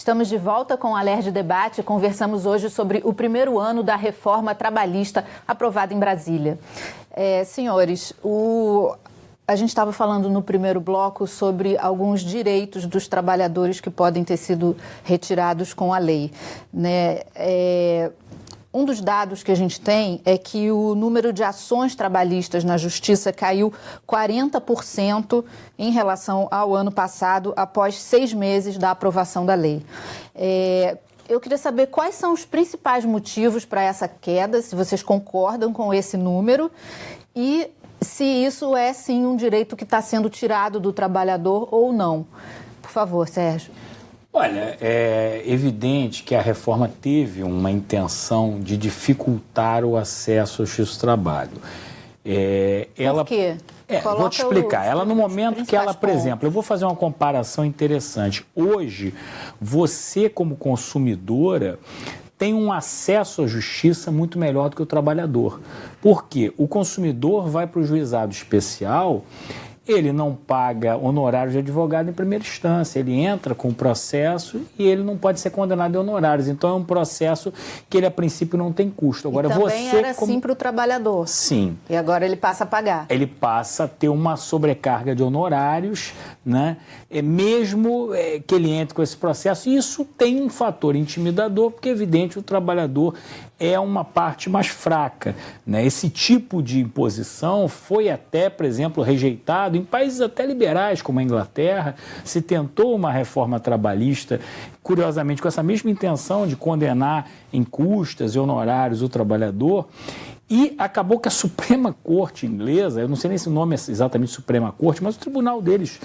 Estamos de volta com o Alerj Debate. Conversamos hoje sobre o primeiro ano da reforma trabalhista aprovada em Brasília. Senhores, a gente estava falando no primeiro bloco sobre alguns direitos dos trabalhadores que podem ter sido retirados com a lei, né? Um dos dados que a gente tem é que o número de ações trabalhistas na Justiça caiu 40% em relação ao ano passado, após 6 meses da aprovação da lei. Eu queria saber quais são os principais motivos para essa queda, se vocês concordam com esse número e se isso é, sim, um direito que está sendo tirado do trabalhador ou não. Por favor, Sérgio. Olha, é evidente que a reforma teve uma intenção de dificultar o acesso ao justiça do trabalho. Por quê? Vou te explicar. Ela, no momento que ela, por exemplo, eu vou fazer uma comparação interessante. Hoje, você como consumidora tem um acesso à justiça muito melhor do que o trabalhador. Por quê? O consumidor vai para o juizado especial, ele não paga honorários de advogado em primeira instância, ele entra com o processo e ele não pode ser condenado em honorários. Então é um processo que ele a princípio não tem custo. Agora, e também era assim para o trabalhador. Sim. E agora ele passa a pagar. Ele passa a ter uma sobrecarga de honorários, né? Mesmo que ele entre com esse processo. Isso tem um fator intimidador, porque, evidente, o trabalhador é uma parte mais fraca, né? Esse tipo de imposição foi até, por exemplo, rejeitado em países até liberais, como a Inglaterra. Se tentou uma reforma trabalhista, curiosamente, com essa mesma intenção de condenar em custas e honorários o trabalhador. E acabou que a Suprema Corte inglesa, eu não sei nem se o nome é exatamente Suprema Corte, mas o tribunal deles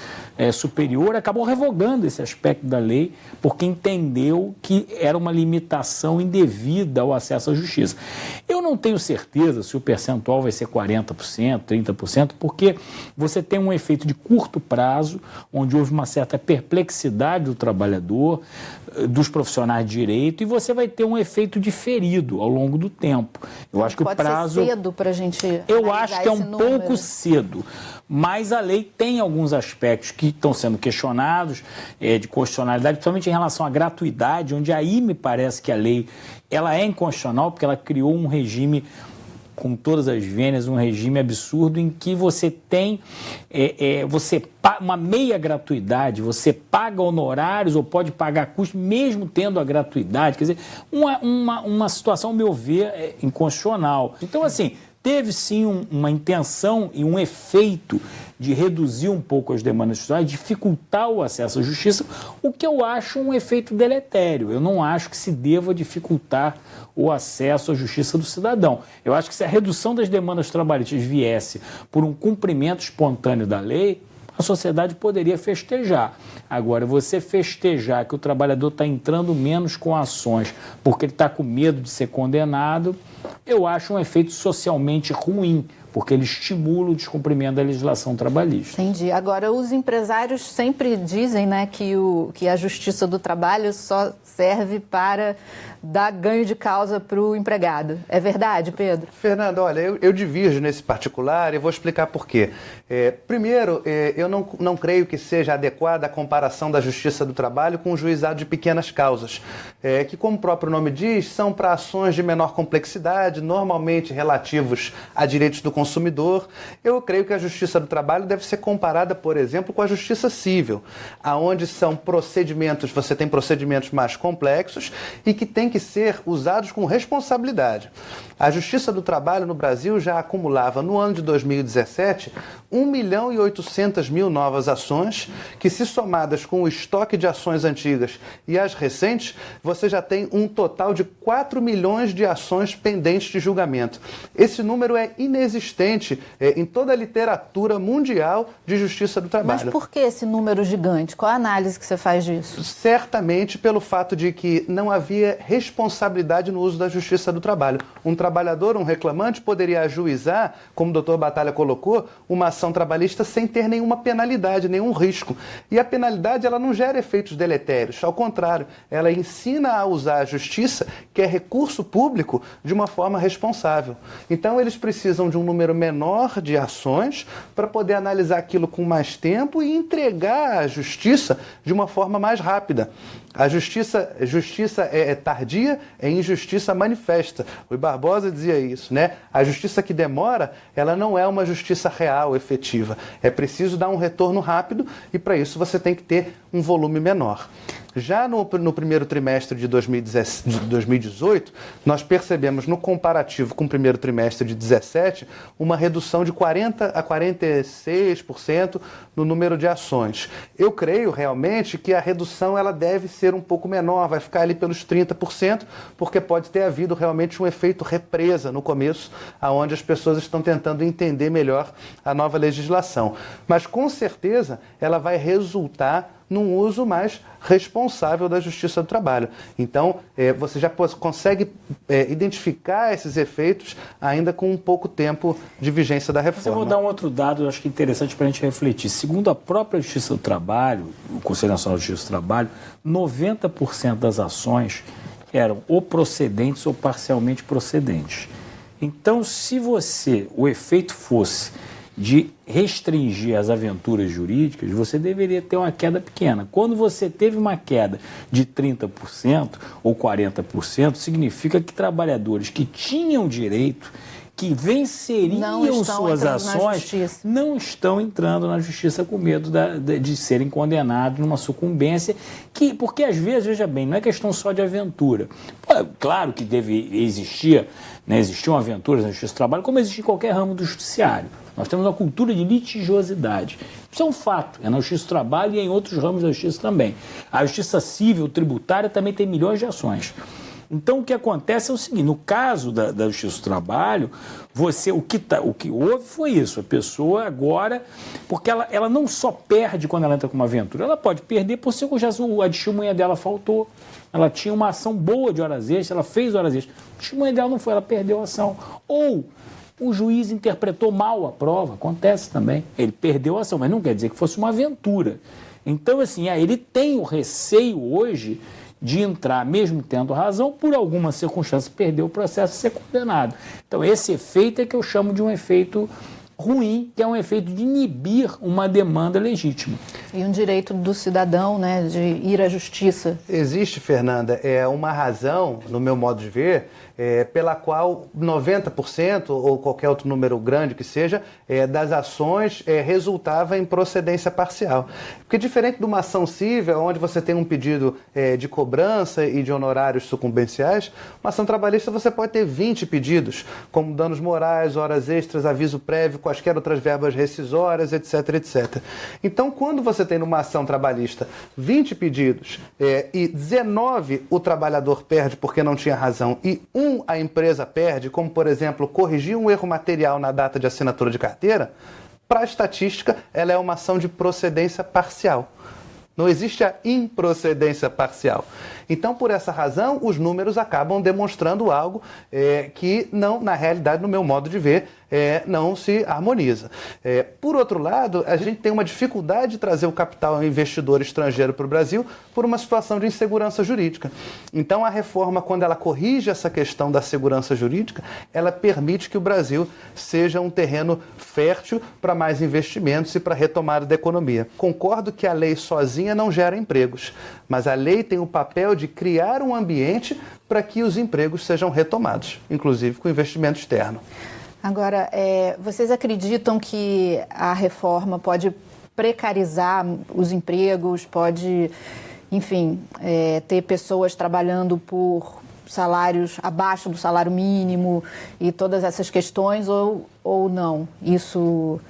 superior acabou revogando esse aspecto da lei porque entendeu que era uma limitação indevida ao acesso à justiça. Eu não tenho certeza se o percentual vai ser 40%, 30%, porque você tem um efeito de curto prazo, onde houve uma certa perplexidade do trabalhador, dos profissionais de direito, e você vai ter um efeito diferido ao longo do tempo. Eu acho que o prazo... Pode ser cedo para a gente... Eu acho que é um pouco cedo, mas a lei tem alguns aspectos que estão sendo questionados, de constitucionalidade, principalmente em relação à gratuidade, onde aí me parece que a lei ela é inconstitucional, porque ela criou um regime, com todas as vênias, um regime absurdo em que você tem uma meia gratuidade, você paga honorários ou pode pagar custos mesmo tendo a gratuidade. Quer dizer, uma situação, ao meu ver, inconstitucional. Então, assim, teve sim uma intenção e um efeito de reduzir um pouco as demandas judiciais, dificultar o acesso à justiça, o que eu acho um efeito deletério. Eu não acho que se deva dificultar o acesso à justiça do cidadão. Eu acho que se a redução das demandas trabalhistas viesse por um cumprimento espontâneo da lei, a sociedade poderia festejar. Agora, você festejar que o trabalhador está entrando menos com ações porque ele está com medo de ser condenado, eu acho um efeito socialmente ruim, porque ele estimula o descumprimento da legislação trabalhista. Entendi. Agora, os empresários sempre dizem, né, que a justiça do trabalho só serve para dar ganho de causa para o empregado. É verdade, Pedro? Fernando, olha, eu divirjo nesse particular e vou explicar por quê. Primeiro, eu não creio que seja adequada a comparação da justiça do trabalho com o juizado de pequenas causas, que, como o próprio nome diz, são para ações de menor complexidade, normalmente relativos a direitos do consumidor. Eu creio que a justiça do trabalho deve ser comparada, por exemplo, com a justiça civil, aonde são procedimentos, você tem procedimentos mais complexos e que têm que ser usados com responsabilidade. A Justiça do Trabalho no Brasil já acumulava, no ano de 2017, 1.800.000 novas ações, que, se somadas com o estoque de ações antigas e as recentes, você já tem um total de 4 milhões de ações pendentes de julgamento. Esse número é inexistente em toda a literatura mundial de justiça do trabalho. Mas por que esse número gigante? Qual a análise que você faz disso? Certamente pelo fato de que não havia responsabilidade no uso da justiça do trabalho. Um trabalhador, um reclamante, poderia ajuizar, como o doutor Batalha colocou, uma ação trabalhista sem ter nenhuma penalidade, nenhum risco. E a penalidade, ela não gera efeitos deletérios. Ao contrário, ela ensina a usar a justiça, que é recurso público, de uma forma responsável. Então, eles precisam de um número número menor de ações para poder analisar aquilo com mais tempo e entregar à justiça de uma forma mais rápida. A justiça é tardia, é injustiça manifesta. O Barbosa dizia isso, né? A justiça que demora, ela não é uma justiça real, efetiva. É preciso dar um retorno rápido e para isso você tem que ter um volume menor. Já no primeiro trimestre de 2018, nós percebemos no comparativo com o primeiro trimestre de 2017 uma redução de 40% a 46% no número de ações. Eu creio realmente que a redução ela deve ser um pouco menor, vai ficar ali pelos 30%, porque pode ter havido realmente um efeito represa no começo, onde as pessoas estão tentando entender melhor a nova legislação. Mas com certeza ela vai resultar num uso mais responsável da Justiça do Trabalho. Então, você já consegue identificar esses efeitos ainda com um pouco tempo de vigência da reforma. Mas eu vou dar um outro dado, eu acho que interessante para a gente refletir. Segundo a própria Justiça do Trabalho, o Conselho Nacional de Justiça do Trabalho, 90% das ações eram ou procedentes ou parcialmente procedentes. Então, se o efeito fosse de restringir as aventuras jurídicas, você deveria ter uma queda pequena. Quando você teve uma queda de 30% ou 40%, significa que trabalhadores que tinham direito, que venceriam suas ações, não estão entrando na justiça com medo de serem condenados numa sucumbência, porque às vezes, veja bem, não é questão só de aventura. Claro que existiam aventuras na justiça do trabalho, como existe em qualquer ramo do judiciário. Nós temos uma cultura de litigiosidade. Isso é um fato, é na justiça do trabalho e em outros ramos da justiça também. A justiça civil, tributária, também tem milhões de ações. Então, o que acontece é o seguinte, no caso da Justiça do Trabalho, o que houve foi isso, a pessoa agora, porque ela não só perde quando ela entra com uma aventura, ela pode perder por ser a testemunha dela faltou, ela tinha uma ação boa de horas extras, ela fez horas extras, a testemunha dela não foi, ela perdeu a ação. Ou o juiz interpretou mal a prova, acontece também, ele perdeu a ação, mas não quer dizer que fosse uma aventura. Então, assim, ele tem o receio hoje de entrar, mesmo tendo razão, por alguma circunstância, perder o processo e ser condenado. Então, esse efeito é que eu chamo de um efeito ruim, que é um efeito de inibir uma demanda legítima. E um direito do cidadão, né, de ir à justiça. Existe, Fernanda, uma razão, no meu modo de ver, pela qual 90% ou qualquer outro número grande que seja, das ações resultava em procedência parcial. Porque diferente de uma ação civil, onde você tem um pedido de cobrança e de honorários sucumbenciais, uma ação trabalhista você pode ter 20 pedidos, como danos morais, horas extras, aviso prévio, quaisquer outras verbas rescisórias, etc, etc. Então, quando você tem numa ação trabalhista 20 pedidos e 19 o trabalhador perde porque não tinha razão e a empresa perde, como, por exemplo, corrigir um erro material na data de assinatura de carteira, para a estatística, ela é uma ação de procedência parcial. Não existe a improcedência parcial. Então, por essa razão, os números acabam demonstrando algo que, não, na realidade, no meu modo de ver, não se harmoniza. Por outro lado, a gente tem uma dificuldade de trazer o capital investidor estrangeiro para o Brasil por uma situação de insegurança jurídica. Então, a reforma, quando ela corrige essa questão da segurança jurídica, ela permite que o Brasil seja um terreno fértil para mais investimentos e para a retomada da economia. Concordo que a lei sozinha não gera empregos, mas a lei tem o papel de criar um ambiente para que os empregos sejam retomados, inclusive com investimento externo. Agora, vocês acreditam que a reforma pode precarizar os empregos, pode, enfim, ter pessoas trabalhando por salários abaixo do salário mínimo e todas essas questões, ou não? Isso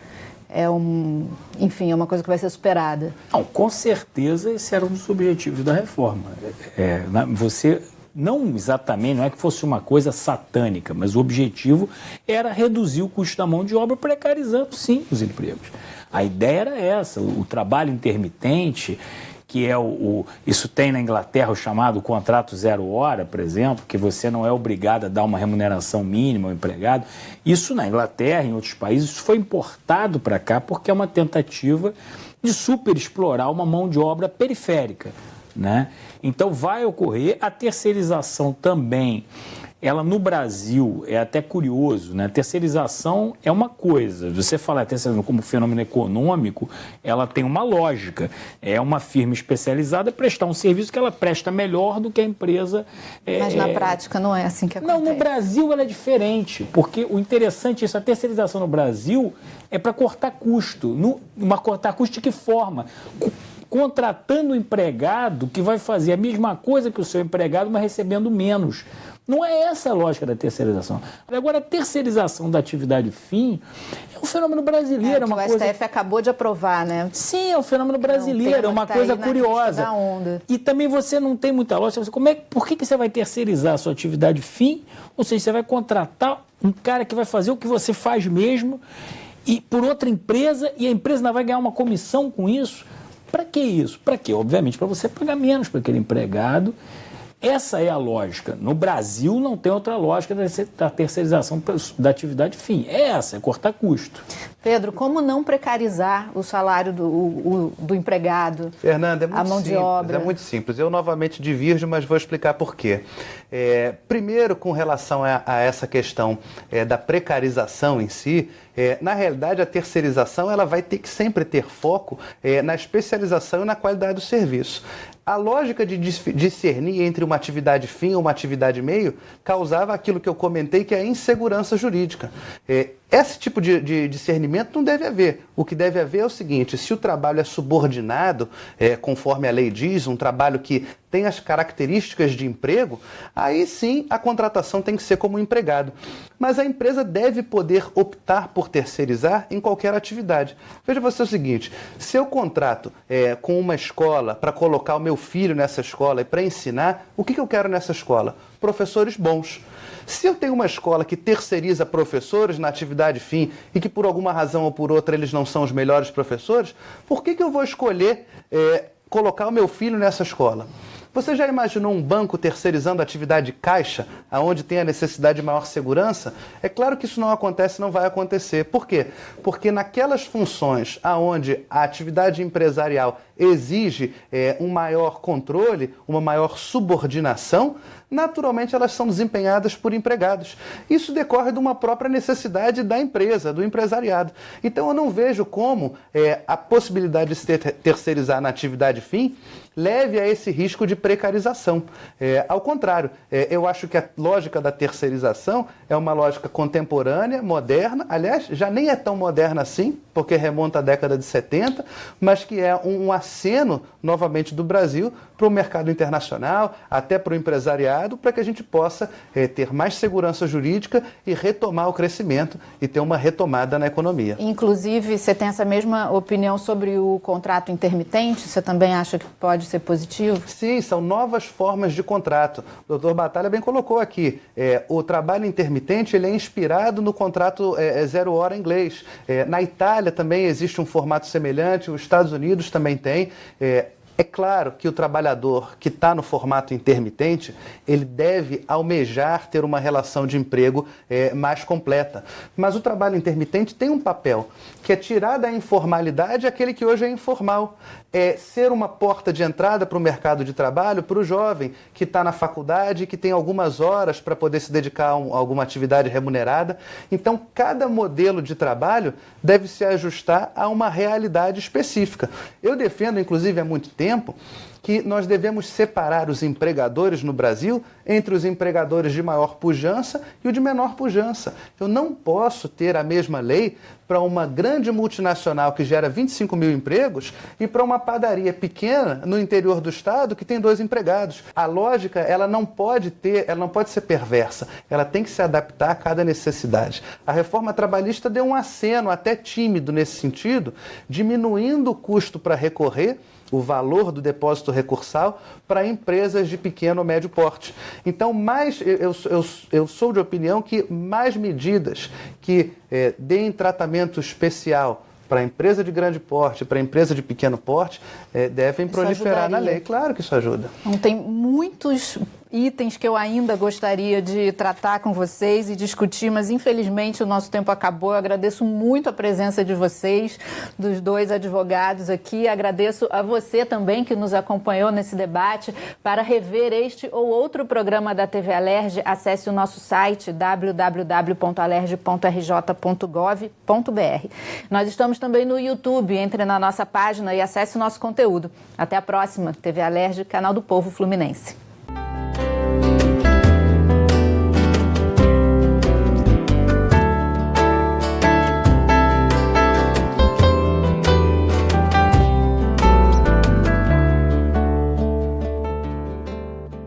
é uma coisa que vai ser superada? Não, com certeza esse era um dos objetivos da reforma. Não exatamente, não é que fosse uma coisa satânica, mas o objetivo era reduzir o custo da mão de obra, precarizando, sim, os empregos. A ideia era essa, o trabalho intermitente, que isso tem na Inglaterra o chamado contrato 0 hora, por exemplo, que você não é obrigado a dar uma remuneração mínima ao empregado. Isso na Inglaterra, em outros países, isso foi importado para cá porque é uma tentativa de superexplorar uma mão de obra periférica, né? Então vai ocorrer a terceirização também ela no Brasil é até curioso, né? A terceirização é uma coisa, você fala a terceirização como fenômeno econômico, ela tem uma lógica, é uma firma especializada prestar um serviço que ela presta melhor do que a empresa. Mas na prática não é assim que acontece. Não, no Brasil ela é diferente, porque o interessante é isso, a terceirização no Brasil é para cortar custo, cortar custo de que forma? Contratando um empregado que vai fazer a mesma coisa que o seu empregado, mas recebendo menos. Não é essa a lógica da terceirização. Agora, a terceirização da atividade fim é um fenômeno brasileiro. O STF acabou de aprovar, né? Sim, é um fenômeno brasileiro, é uma coisa curiosa. E também você não tem muita lógica. Por que você vai terceirizar a sua atividade fim? Ou seja, você vai contratar um cara que vai fazer o que você faz mesmo e por outra empresa, e a empresa ainda vai ganhar uma comissão com isso? Para que isso? Para quê? Obviamente, para você pagar menos para aquele empregado. Essa é a lógica. No Brasil não tem outra lógica da terceirização da atividade fim. É essa, é cortar custo. Pedro, como não precarizar o salário do empregado? Fernanda, a mão de obra? É muito simples. Eu novamente divirjo, mas vou explicar por quê. Primeiro, com relação a essa questão da precarização em si, na realidade, a terceirização ela vai ter que sempre ter foco na especialização e na qualidade do serviço. A lógica de discernir entre uma atividade fim e uma atividade meio causava aquilo que eu comentei, que é a insegurança jurídica. Esse tipo de discernimento não deve haver. O que deve haver é o seguinte: se o trabalho é subordinado, conforme a lei diz, um trabalho que tem as características de emprego, aí sim a contratação tem que ser como empregado. Mas a empresa deve poder optar por terceirizar em qualquer atividade. Veja você o seguinte: se eu contrato com uma escola para colocar o meu filho nessa escola e para ensinar, o que eu quero nessa escola? Professores bons. Se eu tenho uma escola que terceiriza professores na atividade fim e que por alguma razão ou por outra eles não são os melhores professores, por que eu vou escolher colocar o meu filho nessa escola? Você já imaginou um banco terceirizando a atividade de caixa, aonde tem a necessidade de maior segurança? É claro que isso não acontece, não vai acontecer. Por quê? Porque naquelas funções aonde a atividade empresarial exige um maior controle, uma maior subordinação, naturalmente elas são desempenhadas por empregados. Isso decorre de uma própria necessidade da empresa, do empresariado. Então eu não vejo como a possibilidade de se terceirizar na atividade fim leve a esse risco de precarização. Ao contrário, eu acho que a lógica da terceirização é uma lógica contemporânea, moderna, aliás, já nem é tão moderna assim, porque remonta à década de 70, mas que é um aceno, novamente, do Brasil para o mercado internacional, até para o empresariado, para que a gente possa ter mais segurança jurídica e retomar o crescimento e ter uma retomada na economia. Inclusive, você tem essa mesma opinião sobre o contrato intermitente? Você também acha que pode ser positivo? Sim, são novas formas de contrato. O doutor Batalha bem colocou aqui. O trabalho intermitente ele é inspirado no contrato 0 hora inglês. Na Itália também existe um formato semelhante, os Estados Unidos também tem. É claro que o trabalhador que está no formato intermitente, ele deve almejar ter uma relação de emprego mais completa. Mas o trabalho intermitente tem um papel, que é tirar da informalidade aquele que hoje é informal. É ser uma porta de entrada para o mercado de trabalho para o jovem que está na faculdade, que tem algumas horas para poder se dedicar a alguma atividade remunerada. Então, cada modelo de trabalho deve se ajustar a uma realidade específica. Eu defendo, inclusive, há muito tempo, que nós devemos separar os empregadores no Brasil entre os empregadores de maior pujança e o de menor pujança. Eu não posso ter a mesma lei para uma grande multinacional que gera 25 mil empregos e para uma padaria pequena no interior do estado que tem 2 empregados. A lógica ela não pode ser perversa, ela tem que se adaptar a cada necessidade. A reforma trabalhista deu um aceno até tímido nesse sentido, diminuindo o custo para recorrer, o valor do depósito recursal para empresas de pequeno ou médio porte. Então, eu sou de opinião que mais medidas que deem tratamento especial para a empresa de grande porte, para a empresa de pequeno porte, devem proliferar na lei. Claro que isso ajuda. Não tem muitos itens que eu ainda gostaria de tratar com vocês e discutir, mas infelizmente o nosso tempo acabou. Eu agradeço muito a presença de vocês, dos dois advogados aqui. Agradeço a você também que nos acompanhou nesse debate. Para rever este ou outro programa da TV Alerj, acesse o nosso site www.alerj.rj.gov.br. Nós estamos também no YouTube. Entre na nossa página e acesse o nosso conteúdo. Até a próxima. TV Alerj, canal do Povo Fluminense.